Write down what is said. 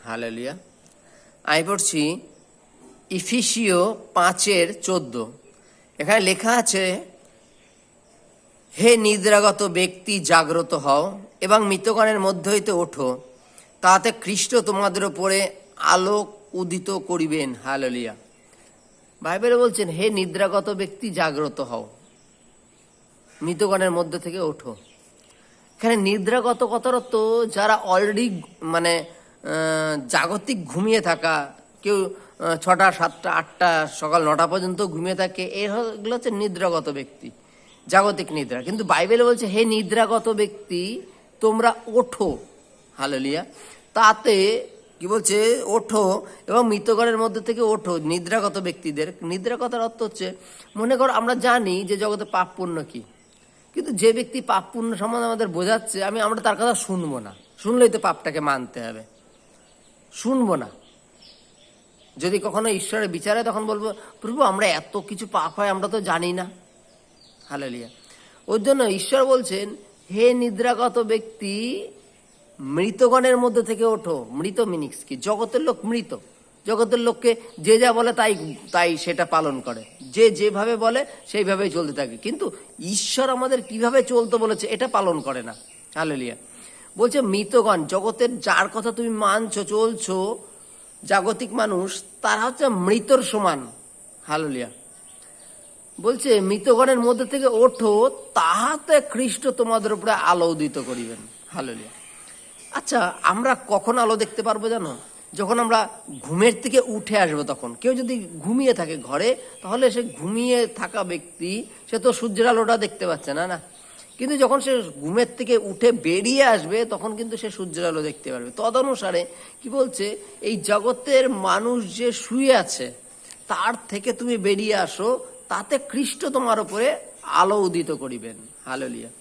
Hallelujah. আমি পড়ছি ইফিসীয় 5:14। এখানে লেখা আছে, হে নিদ্রাগত ব্যক্তি, জাগ্রত হও এবং মৃতগণের মধ্য হইতে ওঠো, তাতে খ্রিস্ট তোমাদের উপরে আলোক উদিত করিবেন। হালেলুয়া। বাইবেলে বলছেন, হে নিদ্রাগত ব্যক্তি, জাগ্রত হও, মৃতগণের মধ্যে থেকে ওঠো। এখানে নিদ্রাগত কথার অর্থ যারা অলরেডি জাগতিক ঘুমিয়ে থাকা, কেউ 6টা 7টা 8টা সকাল 9টা পর্যন্ত ঘুমিয়ে থাকে, এগুলো হচ্ছে নিদ্রাগত ব্যক্তি, জাগতিক নিদ্রা। কিন্তু বাইবেলে বলছে, হে নিদ্রাগত ব্যক্তি, তোমরা ওঠো। হালেলুয়া। তাতে কি বলছে? ওঠো এবং মৃতগণের মধ্যে থেকে ওঠো। নিদ্রাগত ব্যক্তিদের, নিদ্রাগতার অর্থ হচ্ছে, মনে করো আমরা জানি যে জগতে পাপ পুণ্য কি, কিন্তু যে ব্যক্তি পাপ পুণ্য সম্বন্ধে আমাদের বোঝাচ্ছে, আমরা তার কথা শুনবো না। শুনলেই তো পাপটাকে মানতে হবে, শুনবো না। যদি কখনো ঈশ্বরের বিচারে, তখন বলবো, প্রভু আমরা এত কিছু পাপ হয় আমরা তো জানি না। হালেলুয়া। ওর জন্য ঈশ্বর বলছেন, হে নিদ্রাগত ব্যক্তি, মৃতগণের মধ্যে থেকে ওঠো। মৃত মিনিক্স কি? জগতের লোক মৃত। জগতের লোককে যে যা বলে তাই সেটা পালন করে, যে যেভাবে বলে সেইভাবেই চলতে থাকে। কিন্তু ঈশ্বর আমাদের কিভাবে চলতে বলেছে এটা পালন করে না। হালেলুয়া। বলছে মৃতগণ, জগতের যার কথা তুমি মানছো, চলছো, জাগতিক মানুষ, তারা হচ্ছে মৃতর সমান। হালেলুয়া। বলছে মৃতগণের মধ্যে থেকে ওঠো, তাহাতে খ্রিস্ট তোমাদের উপরে আলো উদিত করিবেন। হালেলুয়া। আচ্ছা, আমরা কখন আলো দেখতে পারবো জানো? যখন আমরা ঘুমের থেকে উঠে আসবো। তখন কেউ যদি ঘুমিয়ে থাকে ঘরে, তাহলে সে ঘুমিয়ে থাকা ব্যক্তি, সে তো সূর্যের আলোটা দেখতে পাচ্ছে না, না। কিন্তু যখন সে ঘুমের থেকে উঠে বেরিয়ে আসবে, তখন কিন্তু সে সূর্যের আলো দেখতে পারবে। তদনুসারে কি বলছে? এই জগতের মানুষ যে শুয়ে আছে, তার থেকে তুমি বেরিয়ে আসো, তাতে খ্রিস্ট তোমার উপরে আলো উদিত করিবেন। হালেলুয়া।